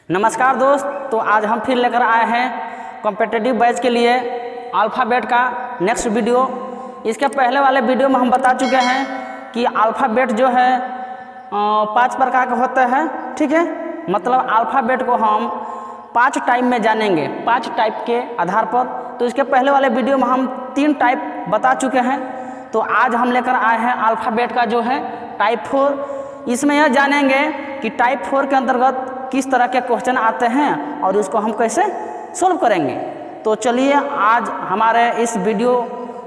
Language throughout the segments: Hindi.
नमस्कार दोस्त। तो आज हम फिर लेकर आए हैं कॉम्पिटिटिव बैच के लिए अल्फ़ाबेट का नेक्स्ट वीडियो। इसके पहले वाले वीडियो में हम बता चुके हैं कि अल्फ़ाबेट जो है 5 प्रकार के होते हैं। ठीक है, मतलब अल्फ़ाबेट को हम 5 टाइप में जानेंगे, 5 टाइप के आधार पर। तो इसके पहले वाले वीडियो में हम 3 टाइप बता चुके हैं। तो आज हम लेकर आए हैं अल्फ़ाबेट का जो है टाइप 4। इसमें यह जानेंगे कि टाइप 4 के अंतर्गत किस तरह के क्वेश्चन आते हैं और उसको हम कैसे सोल्व करेंगे। तो चलिए आज हमारे इस वीडियो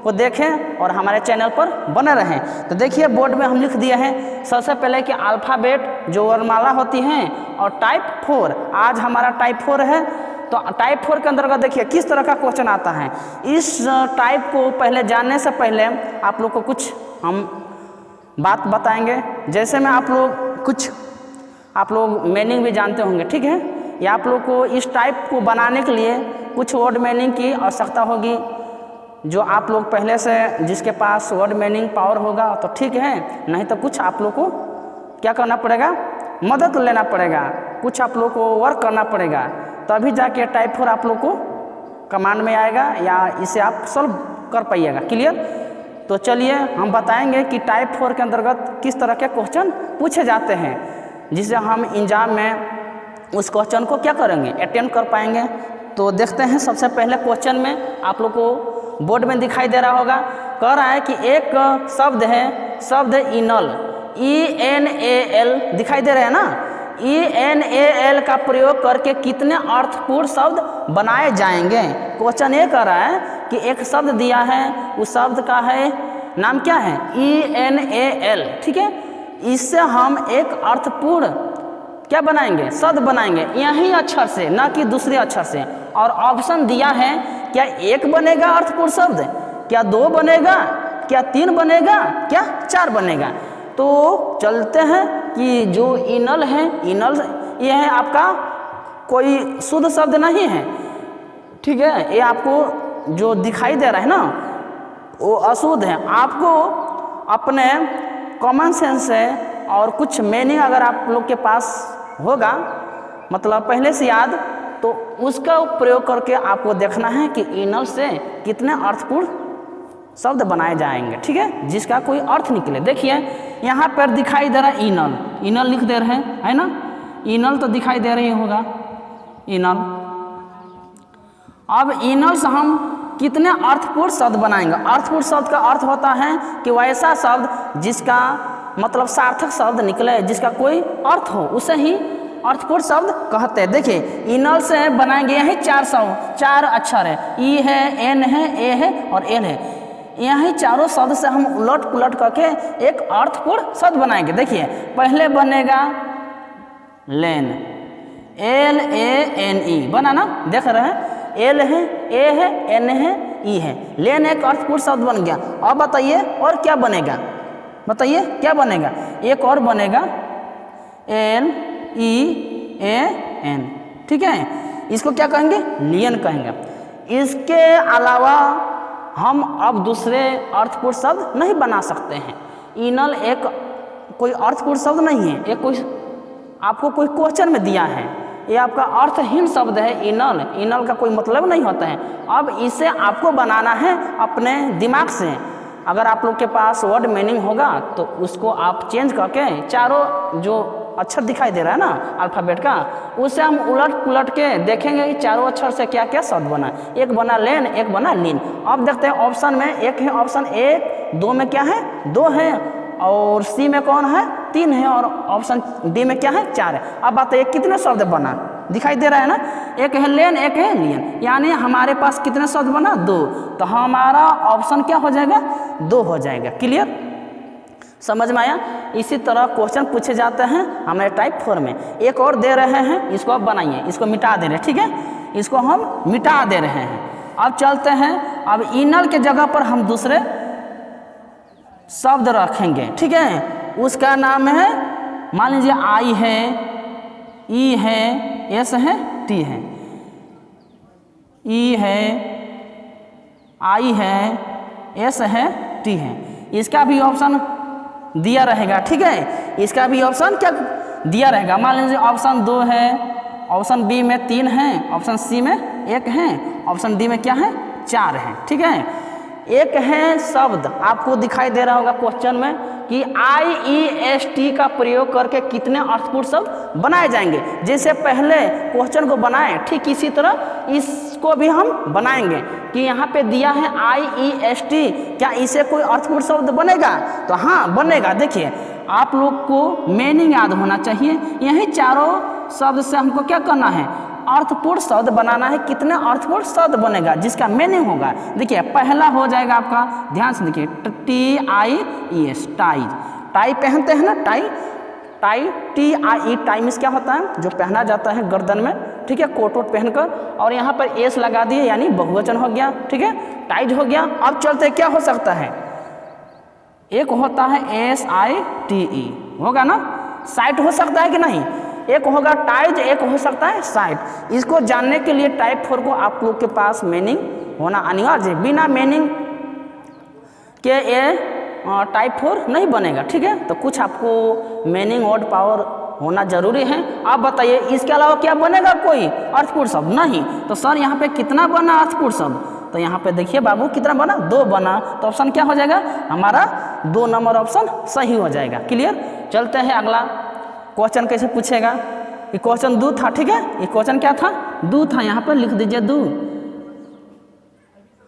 को देखें और हमारे चैनल पर बने रहें। तो देखिए बोर्ड में हम लिख दिए हैं सबसे पहले कि अल्फ़ाबेट जो वर्णमाला होती हैं और टाइप 4। आज हमारा टाइप 4 है। तो टाइप 4 के अंतर्गत देखिए किस तरह का क्वेश्चन आता है। इस टाइप को पहले जानने से पहले आप लोग को कुछ हम बात बताएंगे। जैसे में आप लोग मीनिंग भी जानते होंगे। ठीक है, या आप लोग को इस टाइप को बनाने के लिए कुछ वर्ड मीनिंग की आवश्यकता होगी, जो आप लोग पहले से जिसके पास वर्ड मीनिंग पावर होगा तो ठीक है, नहीं तो कुछ आप लोग को क्या करना पड़ेगा, मदद लेना पड़ेगा, कुछ आप लोग को वर्क करना पड़ेगा, तभी जाके टाइप 4 आप लोग को कमांड में आएगा या इसे आप सॉल्व कर पाइएगा। क्लियर? तो चलिए हम बताएंगे कि टाइप 4 के अंतर्गत किस तरह के क्वेश्चन पूछे जाते हैं, जिससे हम एग्जाम में उस क्वेश्चन को क्या करेंगे, अटेम्प्ट कर पाएंगे। तो देखते हैं सबसे पहले क्वेश्चन में आप लोग को बोर्ड में दिखाई दे रहा होगा, कह रहा है कि एक शब्द है, शब्द इनल, ENAL दिखाई दे रहा है ना। ENAL का प्रयोग करके कितने अर्थपूर्ण शब्द बनाए जाएंगे। क्वेश्चन ये कह रहा है कि एक शब्द दिया है, उस शब्द का है नाम क्या है, ENAL। ठीक है, इससे हम एक अर्थपूर्ण क्या बनाएंगे, शब्द बनाएंगे यही अक्षर से, ना कि दूसरे अक्षर से। और ऑप्शन दिया है, क्या 1 बनेगा अर्थपूर्ण शब्द, क्या 2 बनेगा, क्या 3 बनेगा, क्या 4 बनेगा। तो चलते हैं कि जो इनल है, इनल ये है आपका कोई शुद्ध शब्द नहीं है। ठीक है, ये आपको जो दिखाई दे रहा है ना वो अशुद्ध है। आपको अपने कॉमन सेंस से और कुछ मीनिंग अगर आप लोग के पास होगा, मतलब पहले से याद, तो उसका प्रयोग करके आपको देखना है कि इनल से कितने अर्थपूर्ण शब्द बनाए जाएंगे। ठीक है, जिसका कोई अर्थ निकले। देखिए यहाँ पर दिखाई दे रहा है इनल, इनल लिख दे रहे हैं, है ना। इनल तो दिखाई दे रही होगा, इनल। अब इनल से हम कितने अर्थपूर्ण शब्द बनाएंगे। अर्थपूर्ण शब्द का अर्थ होता है कि वैसा शब्द जिसका मतलब सार्थक शब्द निकले, जिसका कोई अर्थ हो, उसे ही अर्थपूर्ण शब्द कहते हैं। देखिए इनल से बनाएंगे यही 4 अक्षर है, ई है, एन है, ए है और एल है। यही चारों शब्द से हम उलट पुलट करके एक अर्थपूर्ण शब्द बनाएंगे। देखिए पहले बनेगा लेन, LANE बना ना, देख रहे हैं, एल है, ए है, एन है, ई है। लेन एक अर्थपूर्ण शब्द बन गया। अब बताइए और क्या बनेगा, बताइए क्या बनेगा। एक और बनेगा LEAN। ठीक है, इसको क्या कहेंगे, लियन कहेंगे। इसके अलावा हम अब दूसरे अर्थपूर्ण शब्द नहीं बना सकते हैं। इनल एक कोई अर्थपूर्ण शब्द नहीं है, एक कोई आपको कोई क्वेश्चन में दिया है, ये आपका अर्थहीन शब्द है इनल। इनल का कोई मतलब नहीं होता है। अब इसे आपको बनाना है अपने दिमाग से। अगर आप लोग के पास वर्ड मीनिंग होगा तो उसको आप चेंज करके चारों जो अक्षर दिखाई दे रहा है ना अल्फ़ाबेट का, उसे हम उलट पुलट के देखेंगे कि चारों अक्षर से क्या क्या शब्द बना। एक बना लेन, एक बना लीन। अब देखते हैं ऑप्शन में एक है, ऑप्शन 1, 2 में क्या है, 2 है, और सी में कौन है, 3 है, और ऑप्शन डी में क्या है, 4 है। अब बताइए कितने शब्द बना, दिखाई दे रहा है ना। एक है लेन, एक है लियन, यानी हमारे पास कितने शब्द बना, 2। तो हमारा ऑप्शन क्या हो जाएगा, 2 हो जाएगा। क्लियर, समझ में आया। इसी तरह क्वेश्चन पूछे जाते हैं हमारे टाइप 4 में। एक और दे रहे हैं, इसको आप बनाइए, इसको मिटा दे रहे हैं। ठीक है, इसको हम मिटा दे रहे हैं। अब चलते हैं, अब इनल के जगह पर हम दूसरे शब्द रखेंगे। ठीक है, उसका नाम है, मान लीजिए आई है, ई है, एस है, टी है। ई है, आई है, एस है, टी है। इसका भी ऑप्शन दिया रहेगा। ठीक है, इसका भी ऑप्शन क्या दिया रहेगा। मान लीजिए ऑप्शन 2 है, ऑप्शन बी में 3 हैं, ऑप्शन सी में 1 हैं, ऑप्शन डी में क्या है 4 हैं। ठीक है, एक है शब्द आपको दिखाई दे रहा होगा क्वेश्चन में कि IEST का प्रयोग करके कितने अर्थपूर्ण शब्द बनाए जाएंगे। जैसे पहले क्वेश्चन को बनाए ठीक इसी तरह इसको भी हम बनाएंगे कि यहाँ पे दिया है IEST, क्या इसे कोई अर्थपूर्ण शब्द बनेगा? तो हाँ बनेगा। देखिए आप लोग को मीनिंग याद होना चाहिए, यही चारों शब्द से हमको क्या करना है अर्थपूर्ण शब्द बनाना है। कितने अर्थपूर्ण शब्द बनेगा जिसका मीनिंग होगा। देखिए पहला हो जाएगा आपका, ध्यान से देखिए TIES टाई, टाई पहनते हैं ना tie, tie TIE tie means क्या होता है जो पहना जाता है गर्दन में, ठीक है कोट वोट पहनकर, और यहाँ पर एस लगा दिए यानी बहुवचन हो गया। ठीक है टाइज हो गया। अब चलते क्या हो सकता है, एक होता है SITE होगा ना, साइट हो सकता है कि नहीं, एक होगा टाइज, एक हो सकता है साइट। इसको जानने के लिए टाइप 4 को आप लोग के पास मीनिंग होना अनिवार्य है, बिना मीनिंग के ये टाइप 4 नहीं बनेगा। ठीक है तो कुछ आपको मीनिंग वर्ड पावर होना जरूरी है। आप बताइए इसके अलावा क्या बनेगा कोई अर्थपूर्ण शब्द? नहीं। तो सर यहाँ पे कितना बना अर्थपूर्ण शब्द? तो यहाँ पे देखिए बाबू कितना बना, 2 बना। तो ऑप्शन क्या हो जाएगा हमारा 2 नंबर ऑप्शन सही हो जाएगा। क्लियर। चलते हैं अगला क्वेश्चन कैसे पूछेगा। ये क्वेश्चन 2 था। ठीक है ये क्वेश्चन क्या था 2 था, यहाँ पर लिख दीजिए 2।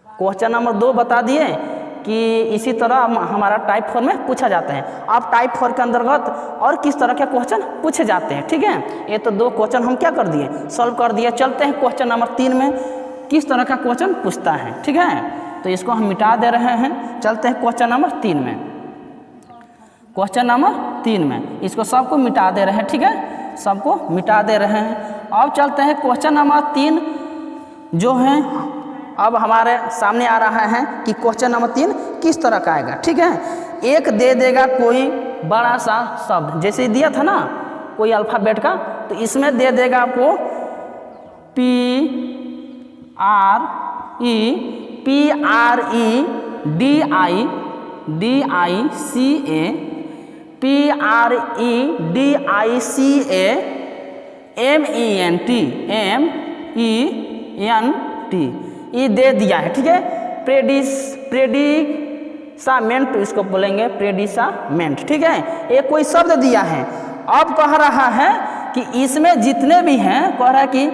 क्वेश्चन नंबर 2 बता दिए कि इसी तरह हमारा टाइप 4 में पूछा जाता है। आप टाइप 4 के अंतर्गत और किस तरह के क्वेश्चन पूछे जाते हैं। ठीक है ये तो 2 क्वेश्चन हम क्या कर दिए सॉल्व कर दिए। चलते हैं क्वेश्चन नंबर 3 में किस तरह का क्वेश्चन पूछता है। ठीक है तो इसको हम मिटा दे रहे हैं। चलते हैं क्वेश्चन नंबर 3 में, क्वेश्चन नंबर 3 में इसको सबको मिटा दे रहे हैं। ठीक है सबको मिटा दे रहे हैं। अब चलते हैं क्वेश्चन नंबर 3 जो है अब हमारे सामने आ रहा है कि क्वेश्चन नंबर 3 किस तरह का आएगा। ठीक है एक दे देगा कोई बड़ा सा शब्द, जैसे दिया था ना कोई अल्फ़ाबेट का, तो इसमें दे देगा आपको PREDICAMENT ये दे दिया है। ठीक है प्रेडिसामेंट इसको बोलेंगे, प्रेडिसामेंट। ठीक है ये कोई शब्द दिया है। अब कह रहा है कि इसमें जितने भी हैं, कह रहा है कि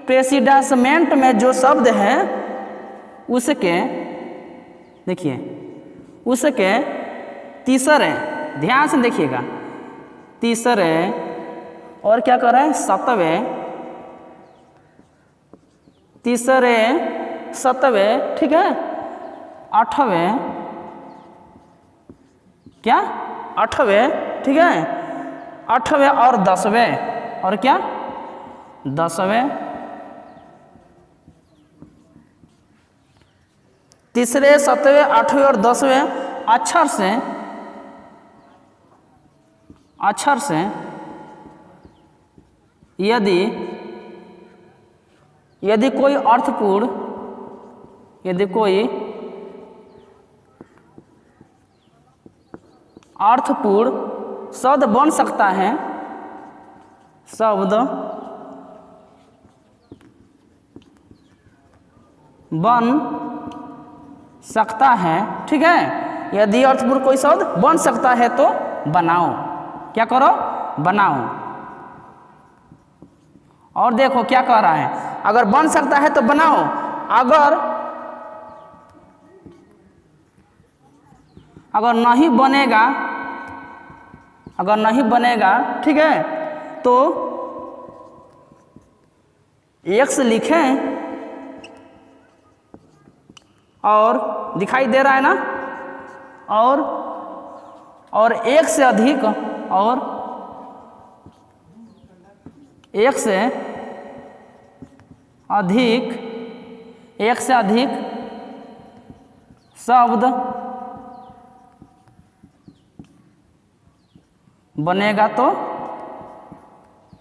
प्रेसिडासमेंट में जो शब्द है उसके देखिए उसके तीसरे, ध्यान से देखिएगा, तीसरे और क्या कर रहा है 7वें, तीसरे 7वें, ठीक है 8वें, क्या 8वें, ठीक है 8वें और 10वें, और क्या 10वें, तीसरे 7वें 8वें और 10वें अक्षर से यदि कोई अर्थपूर्ण, यदि कोई अर्थपूर्ण शब्द बन सकता है, शब्द बन सकता है, ठीक है यदि अर्थपूर्ण कोई शब्द बन सकता है तो बनाओ, क्या करो बनाओ। और देखो क्या कह रहा है, अगर बन सकता है तो बनाओ, अगर नहीं बनेगा, अगर नहीं बनेगा, ठीक है तो x लिखें और दिखाई दे रहा है ना, और एक से अधिक, और एक से अधिक शब्द बनेगा तो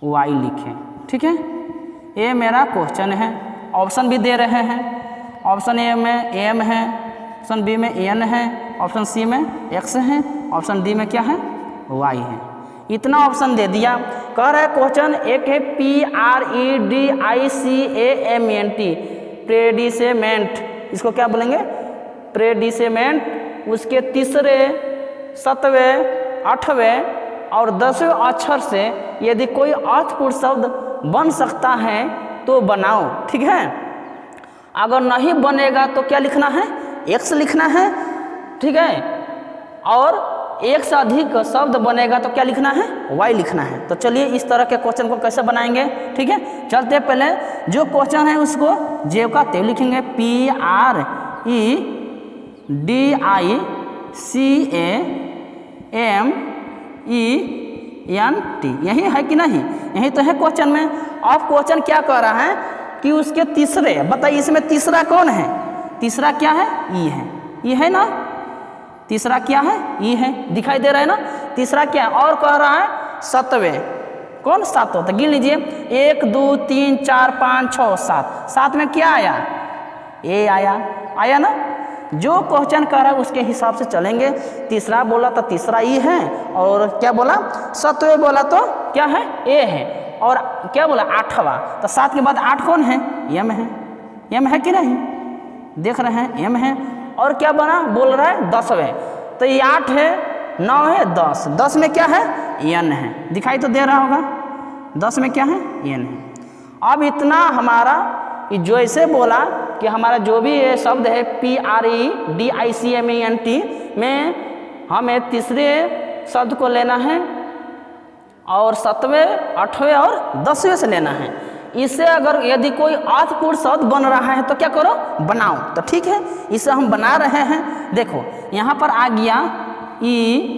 y लिखें, ठीक है ये मेरा क्वेश्चन है। ऑप्शन भी दे रहे हैं, ऑप्शन ए में m है, ऑप्शन बी में n है, ऑप्शन सी में x है, ऑप्शन डी में क्या है y है। इतना ऑप्शन दे दिया। कह रहा है क्वेश्चन एक है PREDICAMENT, प्रेडिसेमेंट, इसको क्या बोलेंगे? प्रेडिसेमेंट। उसके तीसरे, सातवें, आठवें और 10वें अक्षर से यदि कोई अर्थपूर्ण शब्द बन सकता है तो बनाओ। ठीक है, अगर नहीं बनेगा तो क्या लिखना है? एक्स लिखना है। ठीक है, और एक से अधिक शब्द बनेगा तो क्या लिखना है? वाई लिखना है। तो चलिए इस तरह के क्वेश्चन को कैसे बनाएंगे। ठीक है, चलते पहले जो क्वेश्चन है उसको जेव का तेव लिखेंगे, PREDICAMENT, यही है कि नहीं? यही तो है क्वेश्चन में। अब क्वेश्चन क्या कह रहा है कि उसके तीसरे, बताइए इसमें तीसरा कौन है? तीसरा क्या है? ई है। ई है ना? तीसरा क्या है? ई है, दिखाई दे रहा है ना? तीसरा क्या है? और कह रहा है सातवें, कौन? सात होता, गिन लीजिए, 1 2 3 4 5 6 7, सात में क्या आया? ए आया। आया ना? जो क्वेश्चन कर रहा है उसके हिसाब से चलेंगे। तीसरा बोला तो तीसरा ई है, और क्या बोला? सातवें बोला तो क्या है? ए है, और क्या बोला? आठवां, तो 7 के बाद 8 कौन है? एम है। एम है कि नहीं? देख रहे हैं, एम है। और क्या बना? बोल रहा है 10वें, तो ये 8 है, 9 है, 10, 10 में क्या है? एन है, दिखाई तो दे रहा होगा। 10 में क्या है? एन है। अब इतना हमारा जो ऐसे बोला कि हमारा जो भी ये शब्द है PREDICAMENT में हमें तीसरे शब्द को लेना है, और 7वें, 8वें और 10वें से लेना है। इससे अगर यदि कोई अर्थपूर्ण शब्द बन रहा है तो क्या करो? बनाओ। तो ठीक है, इसे हम बना रहे हैं। देखो यहाँ पर आ गया EAMN,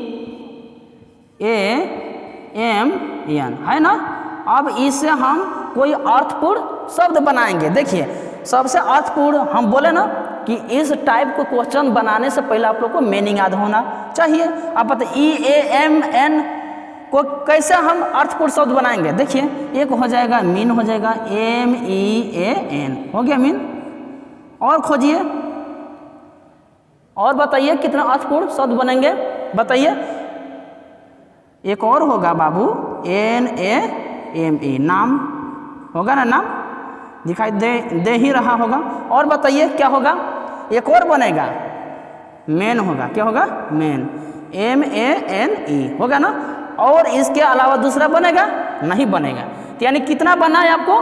है ना? अब इससे हम कोई अर्थपूर्ण शब्द बनाएंगे। देखिए सबसे अर्थपूर्ण हम बोले ना कि इस टाइप को क्वेश्चन बनाने से पहले आप लोग को मीनिंग याद होना चाहिए। आप पता EAMN को कैसे हम अर्थपूर्ण शब्द बनाएंगे? देखिए एक हो जाएगा मीन, हो जाएगा MEAN, हो गया मीन। और खोजिए, और बताइए कितना अर्थपूर्ण शब्द बनेंगे, बताइए। एक और होगा बाबू, NAME, नाम होगा ना? नाम दिखाई दे ही रहा होगा। और बताइए क्या होगा? एक और बनेगा, मेन होगा। क्या होगा? मेन, MANE होगा ना? और इसके अलावा दूसरा बनेगा? नहीं बनेगा। तो यानी कितना बना है आपको?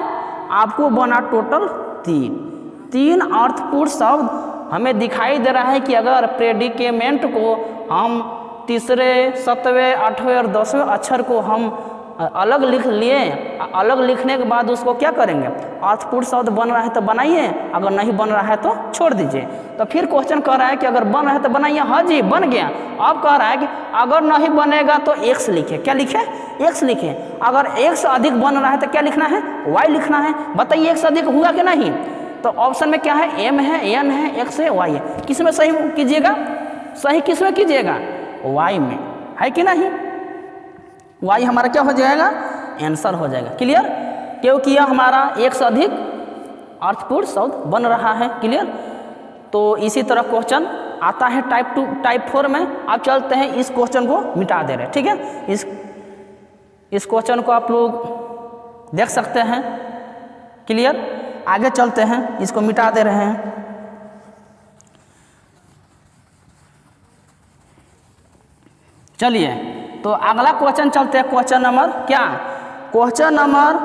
आपको बना टोटल 3 अर्थपूर्ण शब्द। हमें दिखाई दे रहा है कि अगर प्रेडिकेमेंट को हम तीसरे, 7वें, 8वें और 10वें अक्षर को हम अलग लिख लिए, अलग लिखने के बाद उसको क्या करेंगे? अर्थपूर्ण शब्द बन रहा है तो बनाइए, अगर नहीं बन रहा है तो छोड़ दीजिए। तो फिर क्वेश्चन कह रहा है कि अगर बन रहा है तो बनाइए। हाँ जी, बन गया। अब कह रहा है कि अगर नहीं बनेगा तो एक्स लिखे। क्या लिखे? एक्स लिखे। अगर एक से अधिक बन रहा है तो क्या लिखना है? वाई लिखना है। बताइए एक से अधिक हुआ कि नहीं? तो ऑप्शन में क्या है? एम है, एन है, एक्स है, वाई है। किस में सही कीजिएगा? सही किस में कीजिएगा? वाई में, है कि नहीं? वाई हमारा क्या हो जाएगा? आंसर हो जाएगा। क्लियर? क्योंकि यह हमारा एक से अधिक अर्थपूर्ण शब्द बन रहा है। क्लियर? तो इसी तरह क्वेश्चन आता है टाइप 2, टाइप 4 में। अब चलते हैं इस क्वेश्चन को मिटा दे रहे हैं। ठीक है, इस क्वेश्चन को आप लोग देख सकते हैं। क्लियर? आगे चलते हैं, इसको मिटा दे रहे हैं। चलिए तो अगला क्वेश्चन चलते हैं। क्वेश्चन नंबर क्या? क्वेश्चन नंबर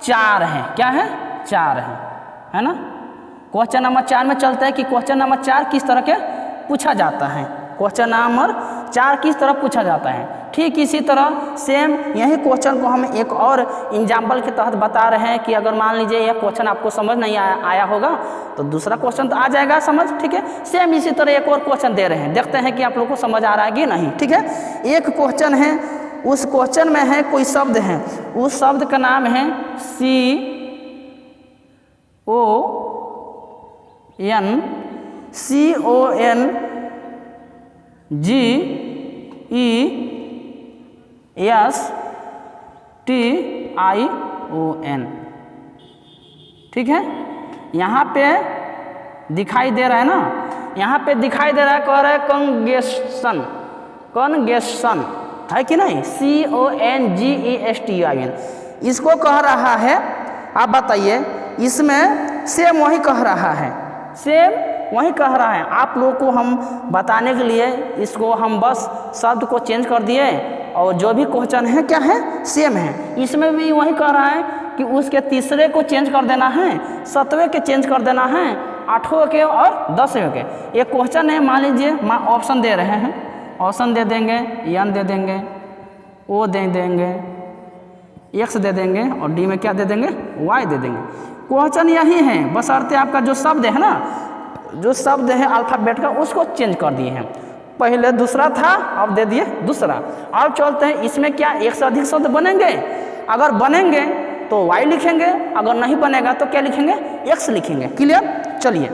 4 है। क्या है? 4 है ना? क्वेश्चन नंबर 4 में चलते हैं कि क्वेश्चन नंबर 4 किस तरह के पूछा जाता है। क्वेश्चन नंबर 4 किस तरह पूछा जाता है। ठीक इसी तरह सेम यही क्वेश्चन को हम एक और एग्जाम्पल के तहत बता रहे हैं कि अगर मान लीजिए यह क्वेश्चन आपको समझ नहीं आया होगा तो दूसरा क्वेश्चन तो आ जाएगा समझ। ठीक है, सेम इसी तरह एक और क्वेश्चन दे रहे हैं, देखते हैं कि आप लोग को समझ आ रहा है कि नहीं। ठीक है, एक क्वेश्चन है, उस क्वेश्चन में है कोई शब्द है, उस शब्द का नाम है CONGESTION। ठीक है, यहाँ पे दिखाई दे रहा है ना, यहाँ पे दिखाई दे रहा है, कह रहा है कंगेशन। है कि नहीं, CONGESTUIN, इसको कह रहा है। आप बताइए, इसमें सेम वही कह रहा है, सेम वही कह रहा है। आप लोगों को हम बताने के लिए इसको हम बस शब्द को चेंज कर दिए और जो भी क्वेश्चन है क्या है, सेम है। इसमें भी वही कह रहा है कि उसके तीसरे को चेंज कर देना है, 7वें के चेंज कर देना है, 8वें के और 10वें के। एक क्वेश्चन है, मान लीजिए ऑप्शन दे रहे हैं, ऑप्शन दे देंगे, एन दे देंगे, ओ दे देंगे, एक्स दे देंगे और डी में क्या दे देंगे, वाई दे देंगे। क्वेश्चन यही है, बशर्ते आपका जो शब्द है ना, जो शब्द है अल्फ़ाबेट का, उसको चेंज कर दिए हैं। पहले दूसरा था, अब दे दिए दूसरा। अब चलते हैं, इसमें क्या एक से अधिक शब्द बनेंगे? अगर बनेंगे तो वाई लिखेंगे, अगर नहीं बनेगा तो क्या लिखेंगे, एक्स लिखेंगे। क्लियर? चलिए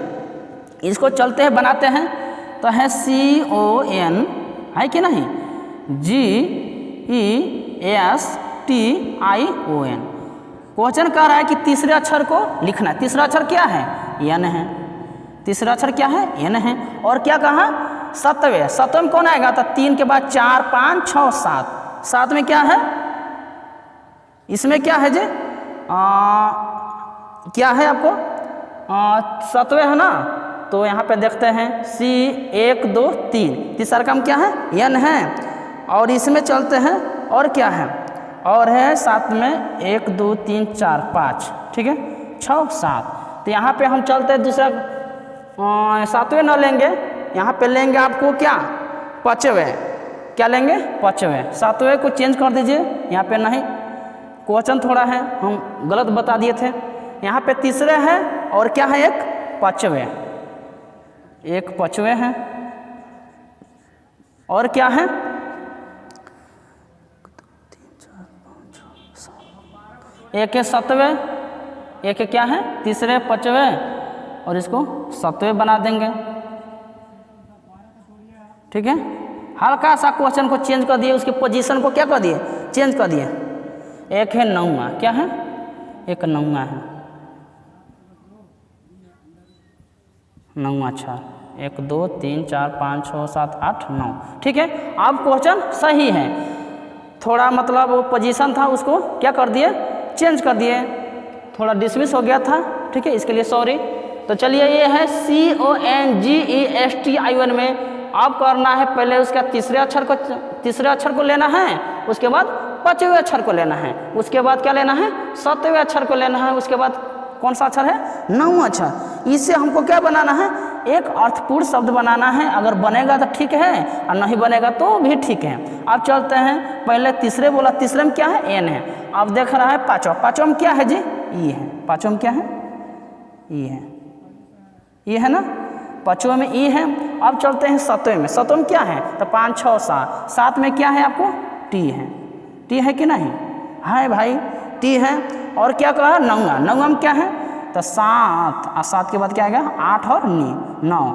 इसको चलते हैं, बनाते हैं। तो है CON, है कि नहीं, GESTION। क्वेश्चन कह रहा है कि तीसरे अक्षर को लिखना है। तीसरा अक्षर क्या है, एन है। तीसरा अक्षर क्या है, एन है। और क्या कहा, 7वें। 7वें में कौन आएगा, तो 3 के बाद 4, 5, 6, 7। 7 में क्या है, इसमें क्या है जी, क्या है आपको, 7वें है ना। तो यहाँ पे देखते हैं C1 2 3, तीसरा काम क्या है, एन है। और इसमें चलते हैं, और क्या है, और है 7 में 1 2 3 4 5, ठीक है, 6 7। तो यहाँ पे हम चलते हैं दूसरा, 7वें न लेंगे, यहाँ पे लेंगे आपको क्या, 5वें। क्या लेंगे, 5वें। 7वें को चेंज कर दीजिए, यहाँ पे नहीं, क्वेश्चन थोड़ा है हम गलत बता दिए थे। यहाँ पे तीसरे है और क्या है, एक 5वें, एक 5वें है। और क्या है, 1 है 7वें, 1 क्या है, तीसरे 5वें, और इसको 7वें बना देंगे। ठीक है, हल्का सा क्वेश्चन को चेंज कर दिए, उसकी पोजीशन को क्या कर दिए, चेंज कर दिए। 1 है 9वां, क्या है, एक 9वां है, 9वां अक्षर, 1 2 3 4 5 6 7 8 9। ठीक है, अब क्वेश्चन सही है, थोड़ा मतलब वो पोजीशन था उसको क्या कर दिए, चेंज कर दिए, थोड़ा डिसमिस हो गया था। ठीक है, इसके लिए सॉरी। तो चलिए, ये है CONGESTION में अब करना है, पहले उसका तीसरे अक्षर को लेना है, उसके बाद 5वें अक्षर को लेना है, उसके बाद क्या लेना है, 7वें अक्षर को लेना है, उसके बाद कौन सा अक्षर है, 9वां अक्षर। इससे हमको क्या बनाना है, एक अर्थपूर्ण शब्द बनाना है। अगर बनेगा तो ठीक है, और नहीं बनेगा तो भी ठीक है। अब चलते हैं, पहले तीसरे बोला, तीसरे में क्या है, एन है। अब देख रहा है 5वां में क्या है जी, ई है। 5वां में क्या है, ई है, ई है ना, 5वें में ई है। अब चलते हैं 7वें में। 7वें में क्या है, तो 5 6 7। 7 में क्या है आपको, टी है। टी है कि नहीं, है भाई, टी है। और क्या कहा, 9वां। 9वां में क्या है, तो 7, और 7 के बाद क्या आएगा, 8 और 9।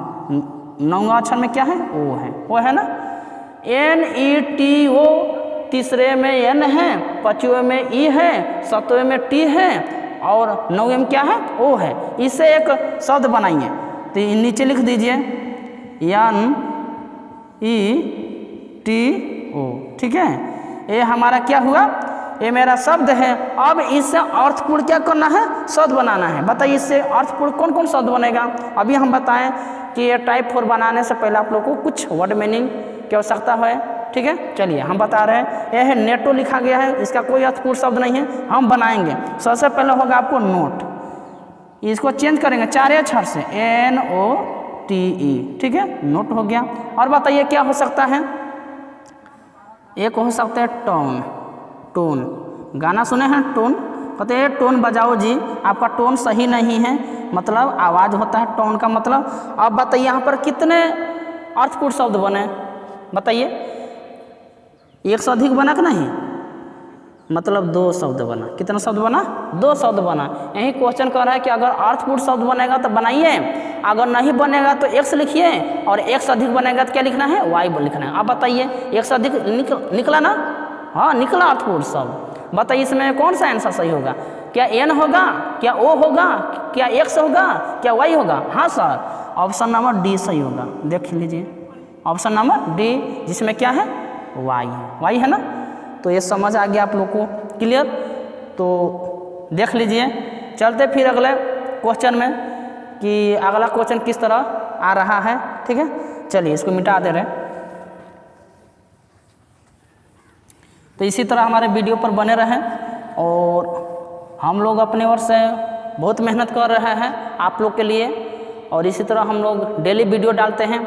9वां अक्षर में क्या है, ओ है, वो है ना, NETO। तीसरे में एन है, 5वें में ई है, 7वें में टी है, और 9वें में क्या है, ओ है। इससे एक शब्द बनाइए, तो नीचे लिख दीजिए NETO। ठीक है, ये हमारा क्या हुआ, ये मेरा शब्द है। अब इससे अर्थपूर्ण क्या करना है, शब्द बनाना है। बताइए इससे अर्थपूर्ण कौन कौन शब्द बनेगा। अभी हम बताएं कि ये टाइप 4 बनाने से पहले आप लोग को कुछ वर्ड मीनिंग की आवश्यकता है। ठीक है, चलिए हम बता रहे हैं। यह है नेटो लिखा गया है, इसका कोई अर्थपूर्ण शब्द नहीं है, हम बनाएंगे। सबसे पहले होगा आपको नोट, इसको चेंज करेंगे 4 अक्षर से, NOTE। ठीक है, नोट हो गया। और बताइए क्या हो सकता है, एक हो सकता है टोन। टोन, गाना सुने हैं, टोन, कहते हैं टोन बजाओ जी, आपका टोन सही नहीं है, मतलब आवाज़ होता है टोन का मतलब। अब बताइए यहाँ पर कितने अर्थपूर्ण शब्द बने, बताइए, 1 से अधिक बना कि नहीं, मतलब 2 शब्द बना। कितना शब्द बना, 2 शब्द बना। यही क्वेश्चन कह रहा है कि अगर अर्थपूर्ण शब्द बनेगा तो बनाइए, अगर नहीं बनेगा तो x लिखिए, और 1 से अधिक बनेगा तो क्या लिखना है, y लिखना है। अब बताइए 1 से अधिक निकला ना, हाँ निकला अर्थपूर्ण शब्द। बताइए इसमें कौन सा आंसर सही होगा, क्या n होगा, क्या o होगा, क्या x होगा, क्या y होगा। हाँ सर, ऑप्शन नंबर डी सही होगा। देख लीजिए ऑप्शन नंबर डी, जिसमें क्या है वाई है, वाई है ना। तो ये समझ आ गया आप लोग को, क्लियर। तो देख लीजिए, चलते फिर अगले क्वेश्चन में कि अगला क्वेश्चन किस तरह आ रहा है, ठीक है। चलिए इसको मिटा दे रहे हैं। तो इसी तरह हमारे वीडियो पर बने रहें और हम लोग अपनी ओर से बहुत मेहनत कर रहे हैं आप लोग के लिए। और इसी तरह हम लोग डेली वीडियो डालते हैं,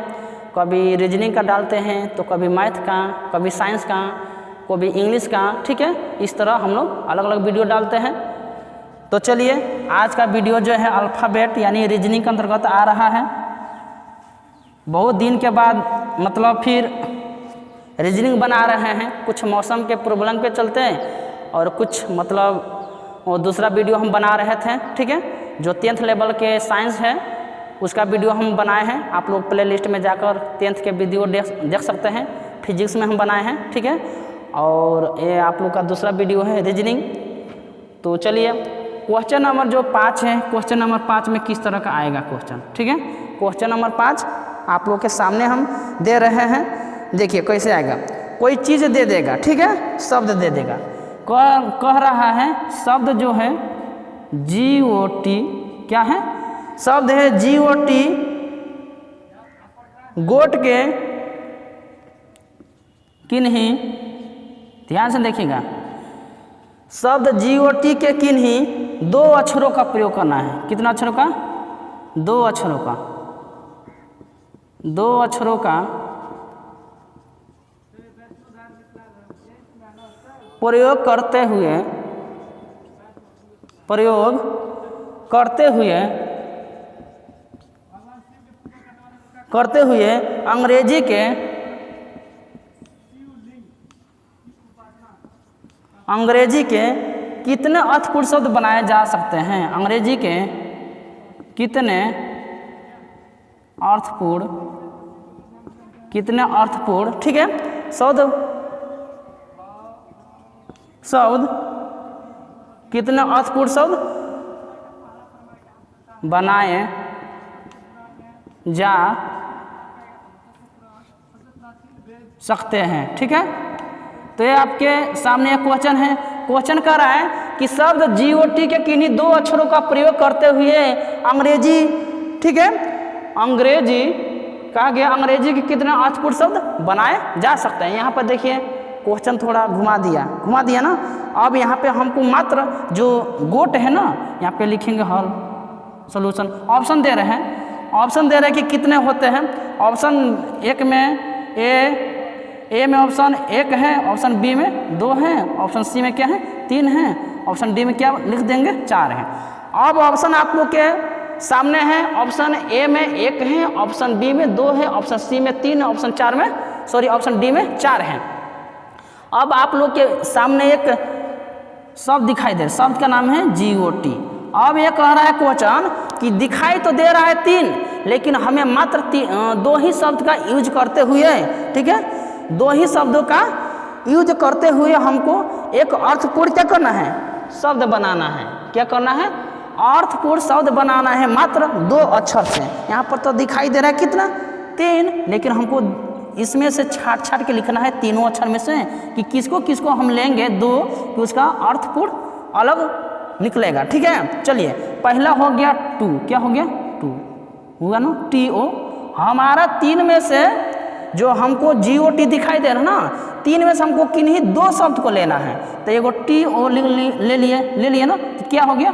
कभी रीजनिंग का डालते हैं, तो कभी मैथ का, कभी साइंस का, कभी इंग्लिश का, ठीक है। इस तरह हम लोग अलग अलग वीडियो डालते हैं। तो चलिए आज का वीडियो जो है अल्फ़ाबेट यानी रीजनिंग के अंतर्गत आ रहा है। बहुत दिन के बाद मतलब फिर रीजनिंग बना रहे हैं, कुछ मौसम के प्रॉब्लम के चलते और कुछ मतलब वो दूसरा वीडियो हम बना रहे थे, ठीक है। जो 10th लेवल के साइंस है उसका वीडियो हम बनाए हैं, आप लोग प्ले लिस्ट में जाकर 10th के वीडियो देख सकते हैं। फिजिक्स में हम बनाए हैं, ठीक है। और ये आप लोग का दूसरा वीडियो है रीजनिंग। तो चलिए क्वेश्चन नंबर जो 5 है, क्वेश्चन नंबर 5 में किस तरह का आएगा क्वेश्चन, ठीक है। क्वेश्चन नंबर 5 आप लोग के सामने हम दे रहे हैं। देखिए कैसे आएगा, कोई चीज़ दे देगा, ठीक है, शब्द दे देगा। कह रहा है शब्द जो है GOT, क्या है शब्द है GOT, गोट के किन्हीं, ध्यान से देखिएगा, शब्द GOT के किन्हीं 2 अक्षरों का प्रयोग करना है। कितना अक्षरों का? 2 अक्षरों का, 2 अक्षरों का प्रयोग करते हुए अंग्रेजी के कितने अर्थपूर्ण शब्द बनाए जा सकते हैं? अंग्रेजी के कितने अर्थपूर्ण, ठीक है, शब्द कितने अर्थपूर्ण शब्द बनाए जा सकते हैं, ठीक है। तो ये आपके सामने एक क्वेश्चन है। क्वेश्चन कह रहा है कि शब्द GOT के किन्हीं 2 अक्षरों का प्रयोग करते हुए अंग्रेजी, ठीक है, अंग्रेजी कहा गया, अंग्रेजी के कितने अर्थपूर्ण शब्द बनाए जा सकते हैं। यहाँ पर देखिए क्वेश्चन थोड़ा घुमा दिया ना। अब यहाँ पे हमको मात्र जो गोट है ना, यहाँ पे लिखेंगे हल सॉल्यूशन। ऑप्शन दे रहे हैं कि कितने होते हैं। ऑप्शन 1 में ए में ऑप्शन 1 है, ऑप्शन बी में 2 है, ऑप्शन सी में क्या है 3 है, ऑप्शन डी में क्या लिख देंगे 4 है। अब ऑप्शन आप लोग के सामने है, ऑप्शन ए में 1 है, ऑप्शन बी में 2 है, ऑप्शन सी में 3 है, ऑप्शन डी में 4 है। अब आप लोग के सामने एक शब्द दिखाई दे, शब्द का नाम है GOT। अब ये कह रहा है क्वेश्चन कि दिखाई तो दे रहा है 3, लेकिन हमें मात्र 2 ही शब्द का यूज करते हुए, ठीक है, 2 ही शब्दों का यूज करते हुए हमको एक अर्थपूर्ण क्या करना है, शब्द बनाना है। क्या करना है? अर्थपूर्ण शब्द बनाना है मात्र 2 अक्षर से। यहाँ पर तो दिखाई दे रहा है कितना 3, लेकिन हमको इसमें से छाट के लिखना है तीनों अक्षर में से कि किसको हम लेंगे 2 कि उसका अर्थपूर्ण अलग निकलेगा, ठीक है। चलिए पहला हो गया 2, क्या हो गया 2 हुआ ना, TO। हमारा 3 में से जो हमको GOT दिखाई दे रहा ना, 3 में से हमको किन्हीं 2 शब्द को लेना है। तो एगो TO ले लिए ना, तो क्या हो गया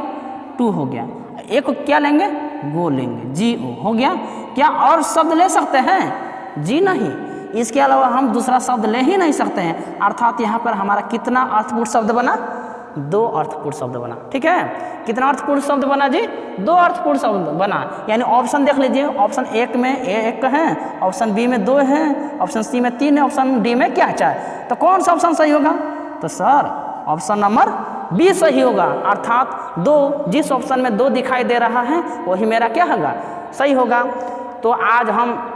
2 हो गया। एक को क्या लेंगे, गो लेंगे, GO हो गया। क्या और शब्द ले सकते हैं? जी नहीं, इसके अलावा हम दूसरा शब्द ले ही नहीं सकते हैं। अर्थात यहाँ पर हमारा कितना अर्थपूर्ण शब्द बना, 2 अर्थपूर्ण शब्द बना, ठीक है। कितना अर्थपूर्ण शब्द बना जी, 2 अर्थपूर्ण शब्द बना। यानी ऑप्शन देख लीजिए, ऑप्शन 1 में 1 है, ऑप्शन बी में 2 है, ऑप्शन सी में 3 है, ऑप्शन डी में क्या 4। तो कौन सा ऑप्शन सही होगा? तो सर ऑप्शन नंबर बी सही होगा। अर्थात 2, जिस ऑप्शन में 2 दिखाई दे रहा है वही मेरा क्या होगा, सही होगा। तो आज हम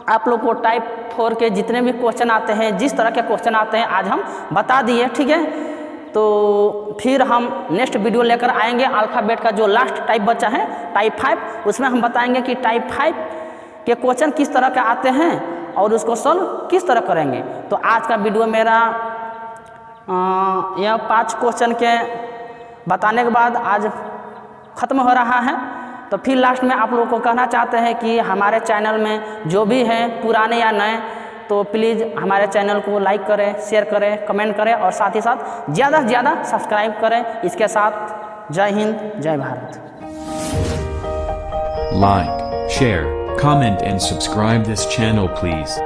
आप लोग को टाइप 4 के जितने भी क्वेश्चन आते हैं, जिस तरह के क्वेश्चन आते हैं आज हम बता दिए, ठीक है। तो फिर हम नेक्स्ट वीडियो लेकर आएंगे। अल्फ़ाबेट का जो लास्ट टाइप बचा है टाइप 5, उसमें हम बताएंगे कि टाइप 5 के क्वेश्चन किस तरह के आते हैं और उसको सॉल्व किस तरह करेंगे। तो आज का वीडियो मेरा यह 5 क्वेश्चन के बताने के बाद आज ख़त्म हो रहा है। तो फिर लास्ट में आप लोगों को कहना चाहते हैं कि हमारे चैनल में जो भी हैं पुराने या नए, तो प्लीज़ हमारे चैनल को लाइक करें, शेयर करें, कमेंट करें और साथ ही साथ ज़्यादा से ज़्यादा सब्सक्राइब करें। इसके साथ जय हिंद, जय Bharat. Like, share, comment and subscribe this channel please.